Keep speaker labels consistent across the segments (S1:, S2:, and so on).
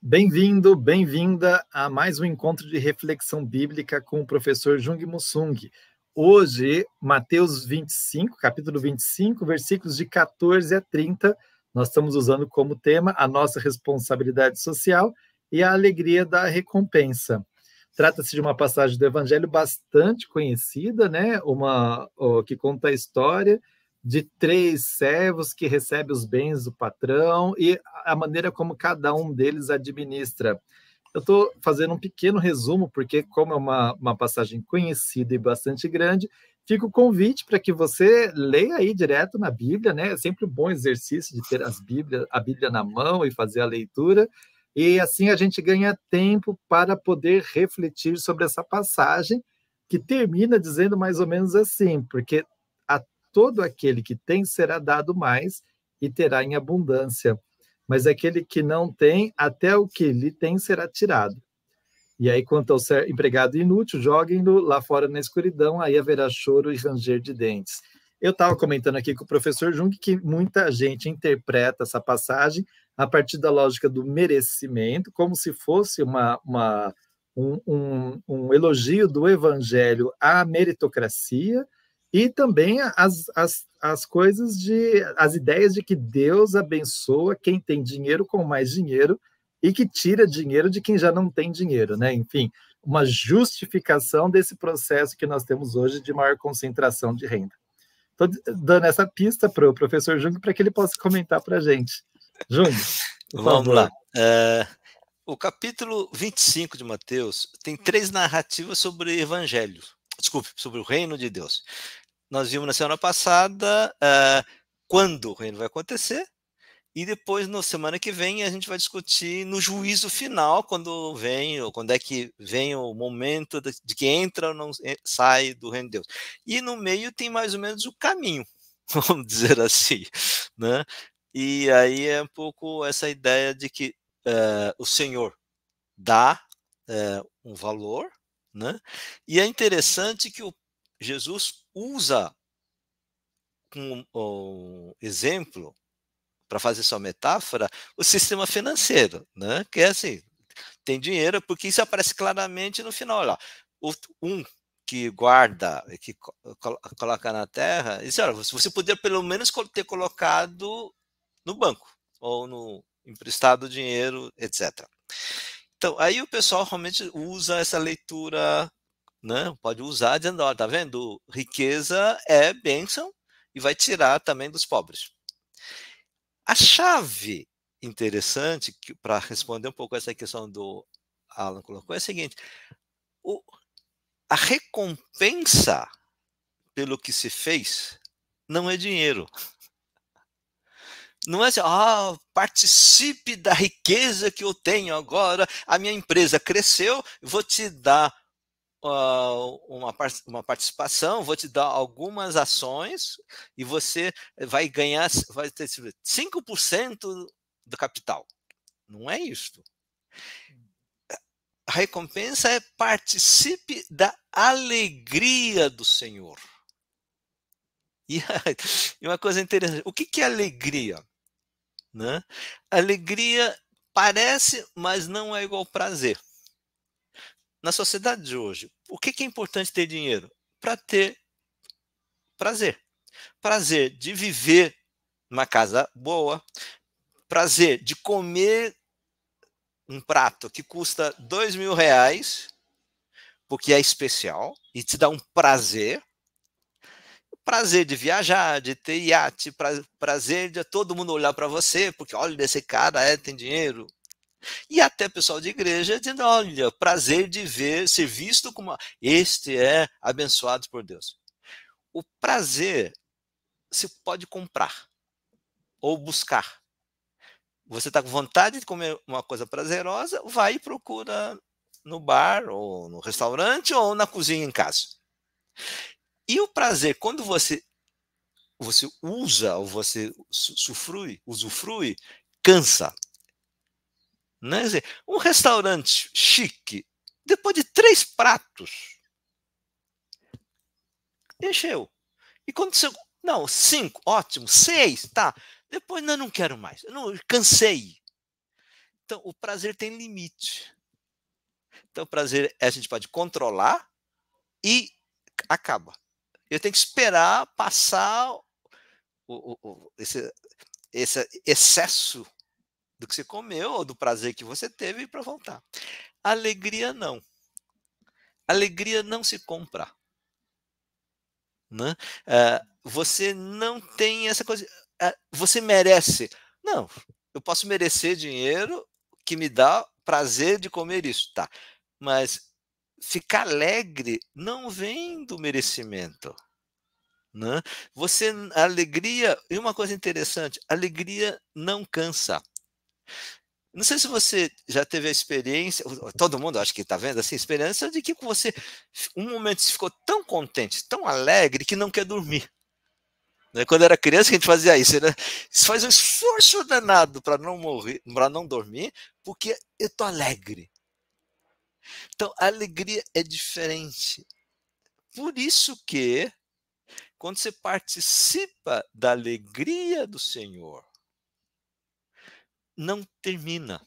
S1: Bem-vindo, bem-vinda a mais um encontro de reflexão bíblica com o professor Jung Musung. Hoje, Mateus 25, capítulo 25, versículos de 14 a 30, nós estamos usando como tema a nossa responsabilidade social e a alegria da recompensa. Trata-se de uma passagem do Evangelho bastante conhecida, né? Que conta a história de 3 servos que recebem os bens do patrão e a maneira como cada um deles administra. Eu estou fazendo um pequeno resumo, porque como é uma passagem conhecida e bastante grande, fica o convite para que você leia aí direto na Bíblia, né? É sempre um bom exercício de ter a Bíblia na mão e fazer a leitura, e assim a gente ganha tempo para poder refletir sobre essa passagem, que termina dizendo mais ou menos assim, porque a todo aquele que tem será dado mais e terá em abundância, mas aquele que não tem, até o que lhe tem será tirado. E aí, quanto ao empregado inútil, joguem-no lá fora na escuridão, aí haverá choro e ranger de dentes. Eu estava comentando aqui com o professor Jung que muita gente interpreta essa passagem a partir da lógica do merecimento, como se fosse um elogio do evangelho à meritocracia, e também as ideias de que Deus abençoa quem tem dinheiro com mais dinheiro e que tira dinheiro de quem já não tem dinheiro, né? Enfim, uma justificação desse processo que nós temos hoje de maior concentração de renda. Estou dando essa pista para o professor Jung para que ele possa comentar para a gente. Jung, por
S2: Vamos
S1: favor.
S2: lá. O capítulo 25 de Mateus tem 3 narrativas sobre o evangelho. Desculpe, sobre o reino de Deus. Nós vimos na semana passada quando o reino vai acontecer, e depois, na semana que vem, a gente vai discutir no juízo final, quando é que vem o momento de que entra ou não sai do reino de Deus. E no meio tem mais ou menos o caminho, vamos dizer assim, né? E aí é um pouco essa ideia de que o Senhor dá um valor, né? E é interessante que Jesus usa como exemplo, para fazer sua metáfora, o sistema financeiro, né? Que é assim, tem dinheiro, porque isso aparece claramente no final. Olha, um que guarda, que coloca na terra, diz, olha, você poderia pelo menos ter colocado no banco, ou no emprestado dinheiro, etc. Então, aí o pessoal realmente usa essa leitura, né? Pode usar dizendo, ó, tá vendo? Riqueza é bênção e vai tirar também dos pobres. A chave interessante, para responder um pouco essa questão do Alan colocou, é a seguinte: a recompensa pelo que se fez não é dinheiro. Não é assim, participe da riqueza que eu tenho agora, a minha empresa cresceu, vou te dar uma participação, vou te dar algumas ações e você vai ganhar, vai ter 5% do capital. Não é isso. A recompensa é participe da alegria do Senhor. E uma coisa interessante, o que é alegria? Né? Alegria parece, mas não é igual prazer. Na sociedade de hoje, o que é importante ter dinheiro? Para ter prazer. Prazer de viver numa casa boa, prazer de comer um prato que custa R$ 2.000, porque é especial e te dá um prazer. Prazer de viajar, de ter iate, prazer de todo mundo olhar para você, porque olha, esse cara tem dinheiro. E até pessoal de igreja dizendo, olha, prazer de ser visto como este é abençoado por Deus. O prazer se pode comprar ou buscar. Você está com vontade de comer uma coisa prazerosa, vai e procura no bar, ou no restaurante, ou na cozinha em casa. E o prazer, quando você usa, ou você usufrui, cansa. Né? Quer dizer, um restaurante chique, depois de 3 pratos, encheu. E quando você... Não, 5, ótimo, 6, tá. Depois, não quero mais. Não, cansei. Então, o prazer tem limite. Então, o prazer a gente pode controlar e acaba. Eu tenho que esperar passar esse excesso do que você comeu ou do prazer que você teve para voltar. Alegria não. Alegria não se compra. Né? Você não tem essa coisa. Você merece. Não, eu posso merecer dinheiro que me dá prazer de comer isso, tá? Mas ficar alegre não vem do merecimento. Né? A alegria, e uma coisa interessante, alegria não cansa. Não sei se você já teve a experiência, todo mundo acho que está vendo assim, experiência de que você, um momento você ficou tão contente, tão alegre, que não quer dormir. Né? Quando era criança, a gente fazia isso, né? Você faz um esforço danado para não morrer, para não dormir, porque eu estou alegre. Então, a alegria é diferente. Por isso que, quando você participa da alegria do Senhor, não termina.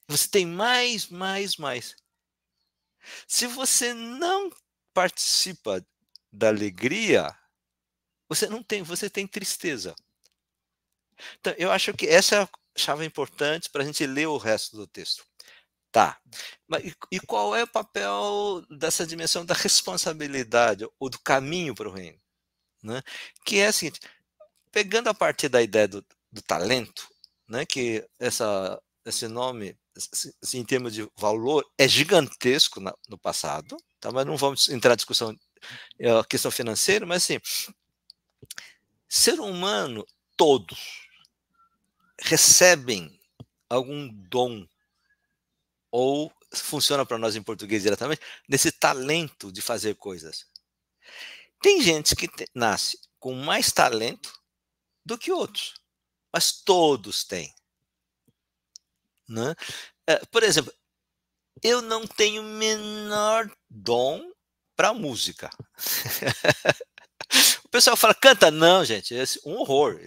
S2: Você tem mais, mais, mais. Se você não participa da alegria, você tem tristeza. Então, eu acho que essa é a chave importante para a gente ler o resto do texto. Tá. E qual é o papel dessa dimensão da responsabilidade ou do caminho para o reino? Né? Que é a seguinte, pegando a partir da ideia do talento, né, que esse nome, assim, em termos de valor, é gigantesco no passado, tá? Mas não vamos entrar em discussão, questão financeira, mas assim, ser humano, todos, recebem algum dom, ou funciona para nós em português diretamente, nesse talento de fazer coisas. Tem gente que nasce com mais talento do que outros, mas todos têm. Né? Por exemplo, eu não tenho o menor dom para música. O pessoal fala, canta. Não, gente, é um horror.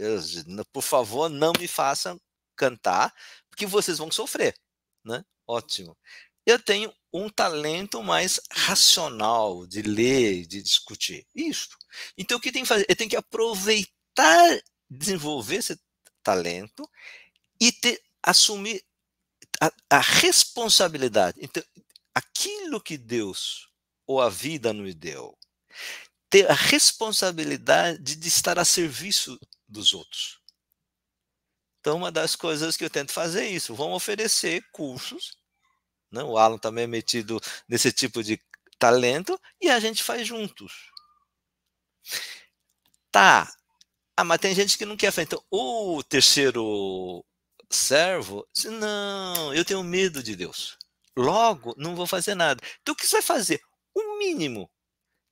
S2: Por favor, não me façam cantar, porque vocês vão sofrer. Né? Ótimo. Eu tenho um talento mais racional de ler, de discutir. Isso. Então, o que tem que fazer? Eu tenho que aproveitar, desenvolver esse talento e assumir a responsabilidade. Então, aquilo que Deus ou a vida nos deu, ter a responsabilidade de estar a serviço dos outros. Então, uma das coisas que eu tento fazer é isso. Vamos oferecer cursos. Né? O Alan também é metido nesse tipo de talento e a gente faz juntos. Tá. Mas tem gente que não quer fazer. Então, o terceiro servo diz, não, eu tenho medo de Deus. Logo, não vou fazer nada. Então, o que você vai fazer? O mínimo.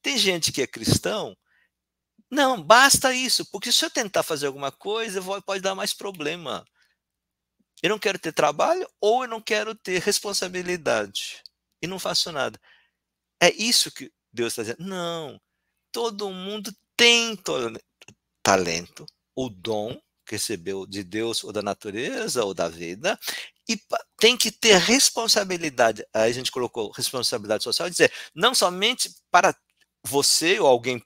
S2: Tem gente que é cristão. Não, basta isso, porque se eu tentar fazer alguma coisa, pode dar mais problema. Eu não quero ter trabalho ou eu não quero ter responsabilidade. E não faço nada. É isso que Deus está dizendo. Não, todo mundo tem talento, o dom que recebeu de Deus ou da natureza ou da vida, e tem que ter responsabilidade. Aí a gente colocou responsabilidade social, dizer, não somente para você ou alguém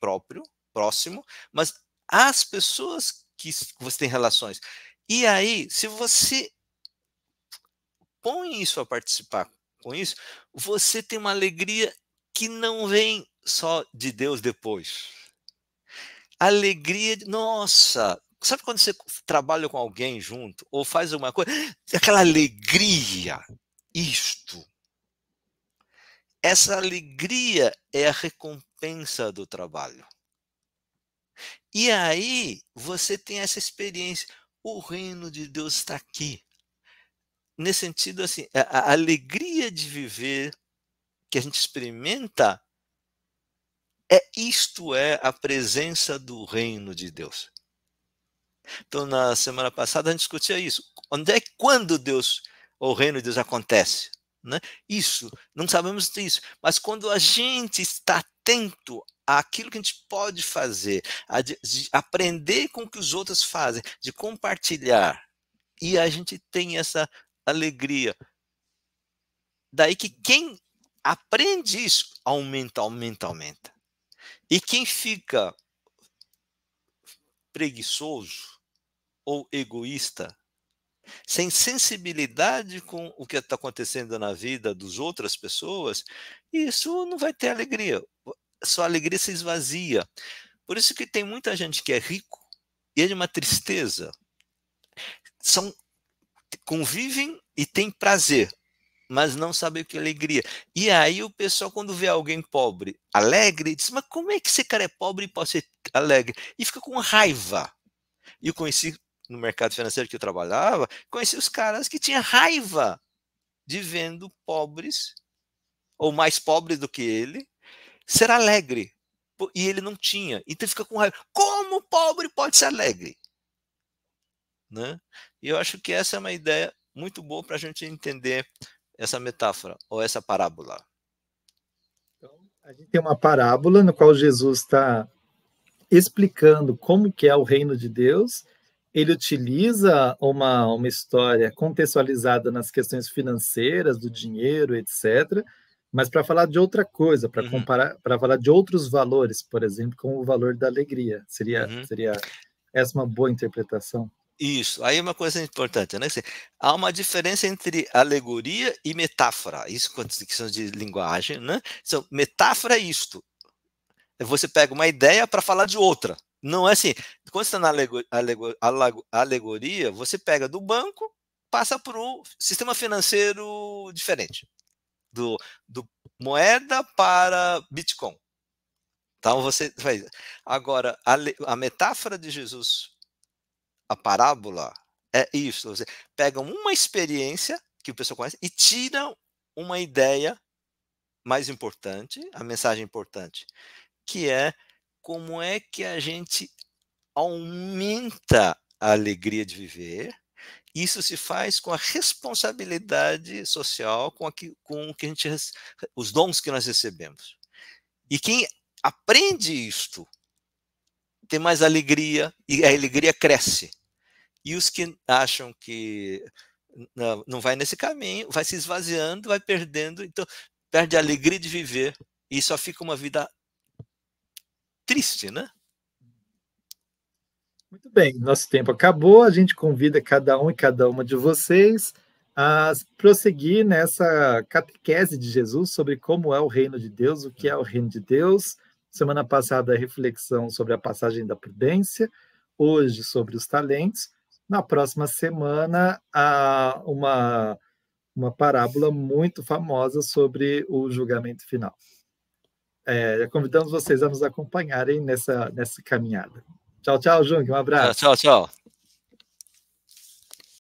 S2: próximo, mas as pessoas que você tem relações. E aí, se você põe isso a participar com isso, você tem uma alegria que não vem só de Deus depois. Alegria, nossa, sabe quando você trabalha com alguém junto, ou faz alguma coisa, aquela alegria, isto. Essa alegria é a recompensa do trabalho. E aí, você tem essa experiência, o reino de Deus está aqui. Nesse sentido, assim, a alegria de viver que a gente experimenta, isto é a presença do reino de Deus. Então, na semana passada, a gente discutia isso. Quando Deus, o reino de Deus acontece? Né? Isso, não sabemos disso. Mas quando a gente está atento àquilo que a gente pode fazer, de aprender com o que os outros fazem, de compartilhar, e a gente tem essa alegria. Daí que quem aprende isso, aumenta, aumenta, aumenta. E quem fica preguiçoso ou egoísta, sem sensibilidade com o que está acontecendo na vida das outras pessoas, isso não vai ter alegria. Sua alegria se esvazia. Por isso que tem muita gente que é rico e é de uma tristeza. Convivem e têm prazer, mas não sabem o que é alegria. E aí o pessoal, quando vê alguém pobre, alegre, diz, mas como é que esse cara é pobre e pode ser alegre? E fica com raiva. E eu conheci, no mercado financeiro que eu trabalhava, conheci os caras que tinham raiva de vendo pobres, ou mais pobres do que ele, ser alegre. E ele não tinha. Então fica com raiva. Como o pobre pode ser alegre? Né? E eu acho que essa é uma ideia muito boa para a gente entender essa metáfora, ou essa parábola.
S1: Então, a gente tem uma parábola no qual Jesus está explicando como que é o reino de Deus. Ele utiliza uma história contextualizada nas questões financeiras, do dinheiro, etc., mas para falar de outra coisa, para comparar, para falar de outros valores, por exemplo, como o valor da alegria. Seria essa uma boa interpretação?
S2: Isso, aí é uma coisa importante, né? Há uma diferença entre alegoria e metáfora, isso quando questão de linguagem, né? Então, metáfora é isto, você pega uma ideia para falar de outra, não é assim, quando você está na alegoria, você pega do banco, passa para o sistema financeiro diferente, do moeda para Bitcoin. Então você faz. Agora, a metáfora de Jesus, a parábola, é isso. Você pega uma experiência que o pessoal conhece e tira uma ideia mais importante, a mensagem importante, que é como é que a gente aumenta a alegria de viver. Isso se faz com a responsabilidade social, com o que a gente, os dons que nós recebemos. E quem aprende isto tem mais alegria e a alegria cresce. E os que acham que não vai nesse caminho, vai se esvaziando, vai perdendo, então perde a alegria de viver e só fica uma vida triste, né?
S1: Muito bem, nosso tempo acabou. A gente convida cada um e cada uma de vocês a prosseguir nessa catequese de Jesus sobre como é o reino de Deus, o que é o reino de Deus. Semana passada, a reflexão sobre a passagem da prudência, hoje sobre os talentos. Na próxima semana, uma parábola muito famosa sobre o julgamento final. Convidamos vocês a nos acompanharem nessa caminhada. Tchau, tchau, Jung. Um abraço.
S2: Tchau, tchau.